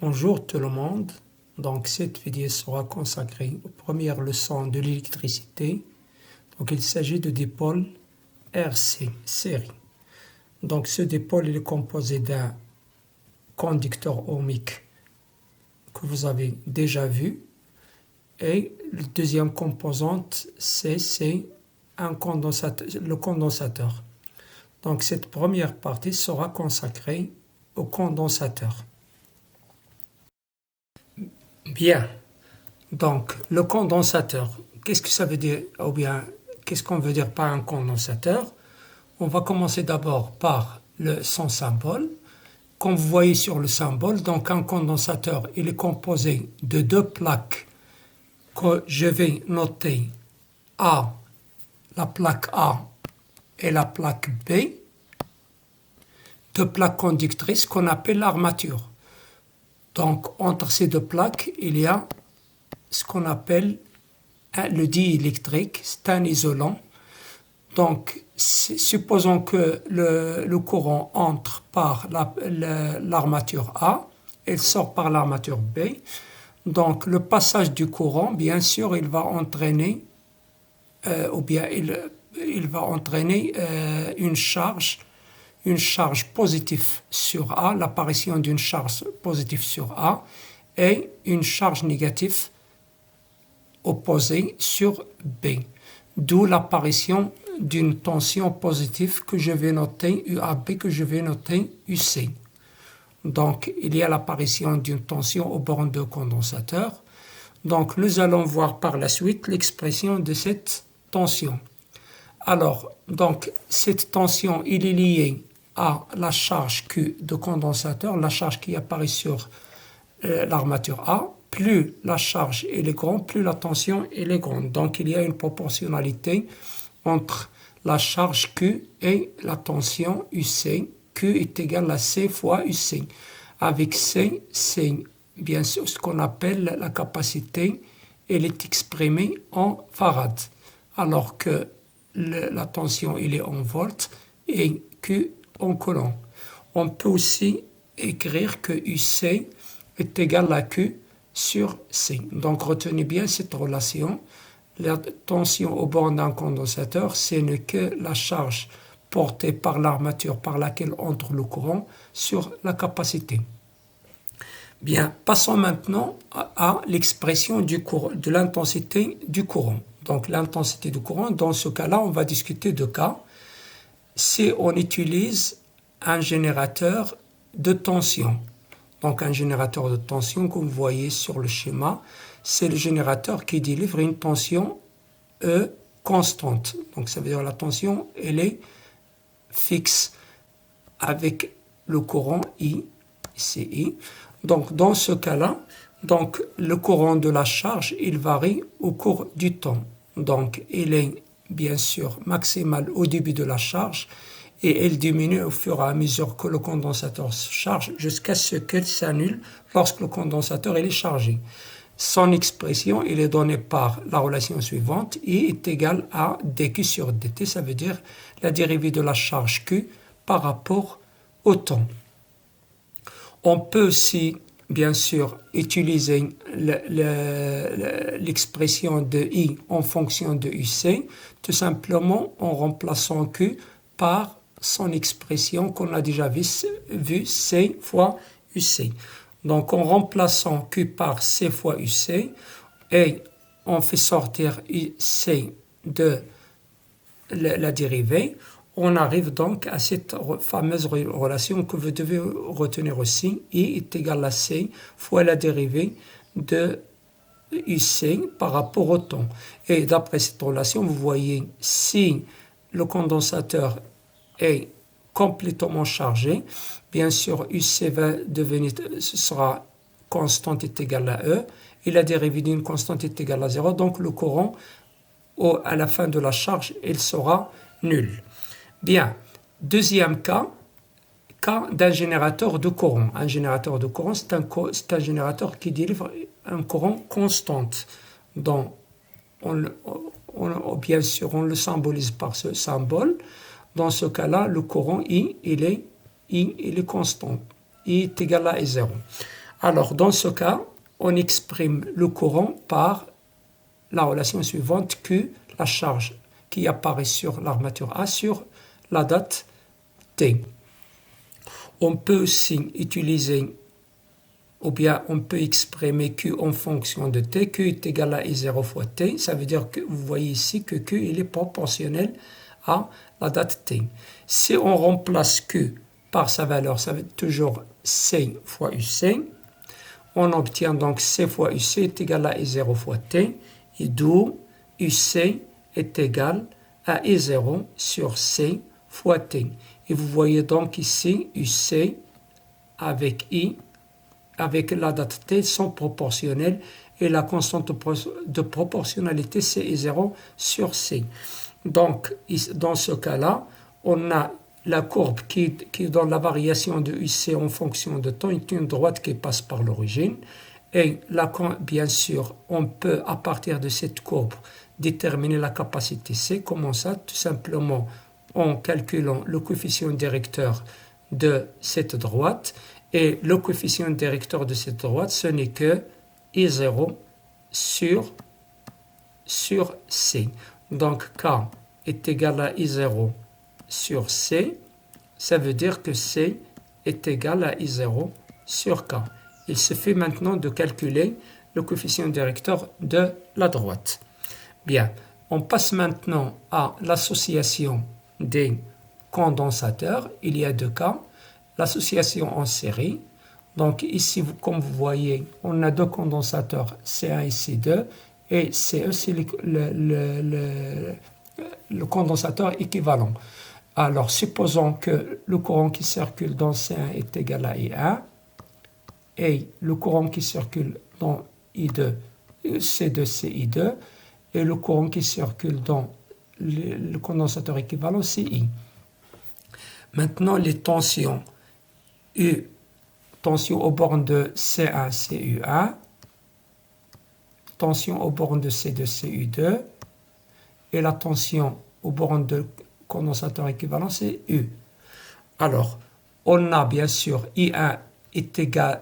Bonjour tout le monde. Donc cette vidéo sera consacrée aux premières leçons de l'électricité. Donc il s'agit de dipôle RC série. Donc ce dipôle est composé d'un conducteur ohmique que vous avez déjà vu. Et la deuxième composante, c'est le condensateur. Donc cette première partie sera consacrée au condensateur. Bien, donc le condensateur, qu'est-ce que ça veut dire, ou bien qu'est-ce qu'on veut dire par un condensateur? On va commencer d'abord par son symbole. Comme vous voyez sur le symbole, donc un condensateur, il est composé de deux plaques que je vais noter A, la plaque A et la plaque B, deux plaques conductrices qu'on appelle l'armature. Donc, entre ces deux plaques, il y a ce qu'on appelle le diélectrique, c'est un isolant. Donc, supposons que le courant entre par l'armature A, et sort par l'armature B. Donc, le passage du courant, bien sûr, il va entraîner, il va entraîner une charge positive sur A, l'apparition d'une charge positive sur A, et une charge négative opposée sur B. D'où l'apparition d'une tension positive que je vais noter UAB, que je vais noter UC. Donc, il y a l'apparition d'une tension aux bornes de condensateur. Donc, nous allons voir par la suite l'expression de cette tension. Alors, donc, cette tension, il est liée à la charge Q de condensateur, la charge qui apparaît sur l'armature A. Plus la charge est grande, plus la tension est grande. Donc, il y a une proportionnalité entre la charge Q et la tension UC. Q est égal à C fois UC. Avec C, c'est bien sûr ce qu'on appelle la capacité. Elle est exprimée en farad. Alors que la tension, il est en volts et Q en coulomb. On peut aussi écrire que UC est égal à Q sur C. Donc retenez bien cette relation. La tension au bord d'un condensateur, ce n'est que la charge portée par l'armature par laquelle entre le courant sur la capacité. Bien, passons maintenant à l'expression de l'intensité du courant. Donc l'intensité du courant, dans ce cas-là, on va discuter de cas. Si on utilise un générateur de tension, donc un générateur de tension, comme vous voyez sur le schéma, c'est le générateur qui délivre une tension E constante. Donc ça veut dire que la tension, elle est fixe avec le courant I, CI. Donc dans ce cas-là, donc le courant de la charge, il varie au cours du temps. Donc il est bien sûr maximal au début de la charge et elle diminue au fur et à mesure que le condensateur se charge jusqu'à ce qu'elle s'annule lorsque le condensateur est chargé. Son expression elle est donnée par la relation suivante, I est égal à dQ sur dt, ça veut dire la dérivée de la charge Q par rapport au temps. On peut aussi, bien sûr, utiliser l'expression de I en fonction de UC, tout simplement en remplaçant Q par son expression qu'on a déjà vue, C fois UC. Donc en remplaçant Q par C fois UC, et on fait sortir UC de la dérivée, on arrive donc à cette fameuse relation que vous devez retenir aussi. I est égal à C fois la dérivée de UC par rapport au temps. Et d'après cette relation, vous voyez, si le condensateur est complètement chargé, bien sûr, UC sera constante est égale à E, et la dérivée d'une constante est égale à 0, donc le courant, à la fin de la charge, il sera nul. Bien, deuxième cas d'un générateur de courant. Un générateur de courant, c'est un générateur qui délivre un courant constant. Donc, bien sûr, on le symbolise par ce symbole. Dans ce cas-là, le courant I, il est constant. I est égal à 0. Alors, dans ce cas, on exprime le courant par la relation suivante, Q, la charge qui apparaît sur l'armature A sur la date T. On peut aussi utiliser, ou bien on peut exprimer Q en fonction de T. Q est égal à I0 fois T. Ça veut dire que vous voyez ici que Q il est proportionnel à la date T. Si on remplace Q par sa valeur, ça va être toujours C fois UC. On obtient donc C fois UC est égal à I0 fois T. Et d'où UC est égal à I0 sur C fois T. Et vous voyez donc ici UC avec I, avec la date T sont proportionnelles et la constante de proportionnalité c'est I0 sur C. Donc dans ce cas-là, on a la courbe qui donne la variation de UC en fonction de temps est une droite qui passe par l'origine. Et là, bien sûr, on peut, à partir de cette courbe, déterminer la capacité C. Comment ça? Tout simplement en calculant le coefficient directeur de cette droite. Et le coefficient directeur de cette droite, ce n'est que I0 sur C. Donc, K est égal à I0 sur C. Ça veut dire que C est égal à I0 sur K. Il suffit maintenant de calculer le coefficient directeur de la droite. Bien, on passe maintenant à l'association des condensateurs. Il y a deux cas. L'association en série. Donc ici, comme vous voyez, on a deux condensateurs C1 et C2. Et CE, c'est le condensateur équivalent. Alors, supposons que le courant qui circule dans C1 est égal à I1. Et le courant qui circule dans I2, C2, c'est I2, et le courant qui circule dans le condensateur équivalent, c'est I. Maintenant, les tensions U, tension aux bornes de C1, c'est U1, tension aux bornes de C2, c'est U2, et la tension aux bornes de condensateur équivalent, c'est U. Alors, on a bien sûr I1 est égal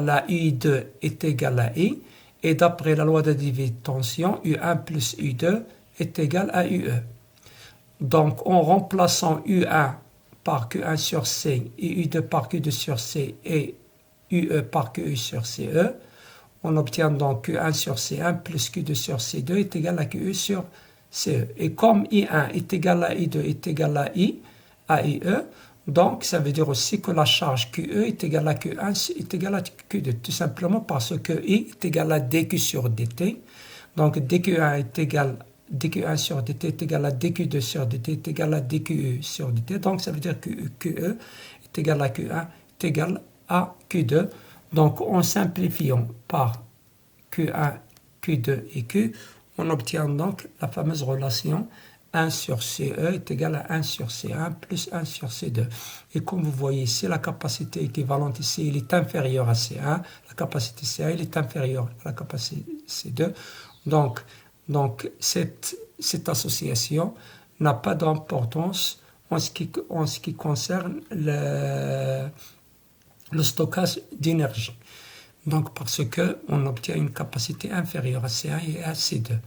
à I2 est égal à I, et d'après la loi de division tension, U1 plus U2 est égal à UE. Donc, en remplaçant U1 par Q1 sur C et U2 par Q2 sur C et UE par QE sur CE, on obtient donc Q1 sur C1 plus Q2 sur C2 est égal à QE sur CE. Et comme I1 est égal à I2 est égal à IE, donc ça veut dire aussi que la charge QE est égale à Q1 est égale à Q2, tout simplement parce que I est égal à dQ sur dt. Donc dQ1 est égal dQ1 sur dt est égal à dQ2 sur dt est égal à dQE sur dt. Donc ça veut dire que QE est égal à Q1 est égal à Q2. Donc en simplifiant par Q1, Q2 et Q, on obtient donc la fameuse relation 1 sur CE est égal à 1 sur C1 plus 1 sur C2. Et comme vous voyez ici, la capacité équivalente ici, elle est inférieure à C1. La capacité C1, elle est inférieure à la capacité C2. Donc cette association n'a pas d'importance en ce qui concerne le stockage d'énergie. Donc parce qu'on obtient une capacité inférieure à C1 et à C2.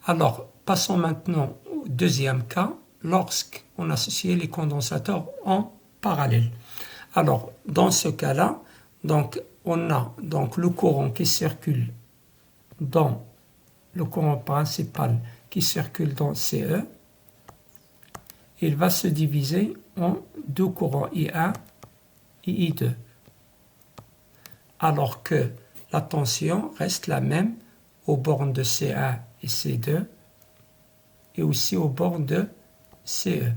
Alors, passons maintenant au deuxième cas, lorsqu'on associe les condensateurs en parallèle. Alors, dans ce cas-là, donc, on a donc le courant qui circule dans le courant principal qui circule dans CE. Il va se diviser en deux courants I1 et I2. Alors que la tension reste la même aux bornes de C1 et C2 et aussi aux bornes de CE.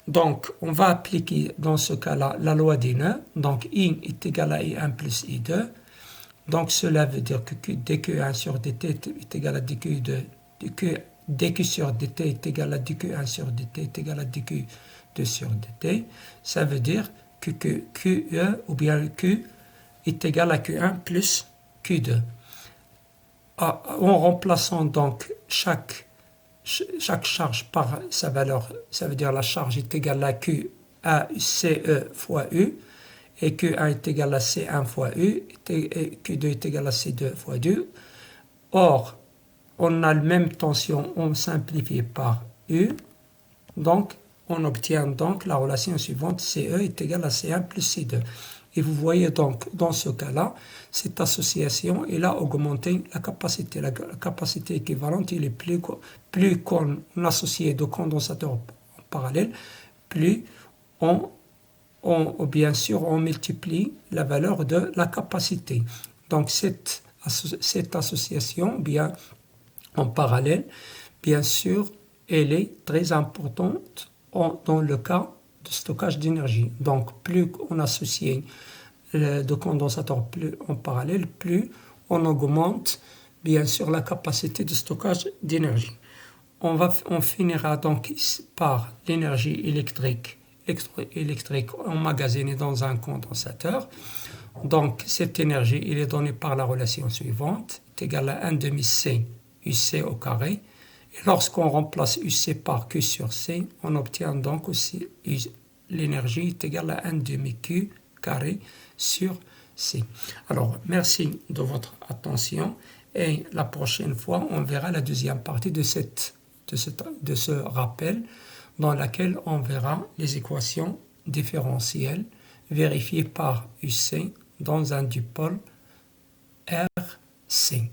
Donc, on va appliquer dans ce cas-là la loi des nœuds. Donc, I est égal à I1 plus I2. Donc, cela veut dire que dQ1 sur dt est égal à dQ2. dQ sur dt est égal à dQ1 sur dt est égal à dQ2 sur dt. Ça veut dire que QE ou bien Q est égal à Q1 plus Q2. En remplaçant donc chaque charge par sa valeur, ça veut dire la charge est égale à Q à CE fois U, et Q1 est égal à C1 fois U, et Q2 est égal à C2 fois 2. Or, on a la même tension, on simplifie par U, donc on obtient donc la relation suivante, CE est égal à C1 plus C2. Et vous voyez donc, dans ce cas-là, cette association, elle a augmenté la capacité. La capacité équivalente, il est plus qu'on associe deux condensateurs en parallèle, plus bien sûr, on multiplie la valeur de la capacité. Donc, cette association, bien en parallèle, bien sûr, elle est très importante dans le cas de stockage d'énergie. Donc, plus on associe de condensateurs en parallèle, plus on augmente, bien sûr, la capacité de stockage d'énergie. On finira donc par l'énergie électrique emmagasinée dans un condensateur. Donc, cette énergie, elle est donnée par la relation suivante, est égale à 1 demi C UC au carré. Et lorsqu'on remplace UC par Q sur C, on obtient donc aussi l'énergie est égale à 1 demi Q carré sur C. Alors, merci de votre attention et la prochaine fois, on verra la deuxième partie de ce rappel dans laquelle on verra les équations différentielles vérifiées par UC dans un dipôle RC.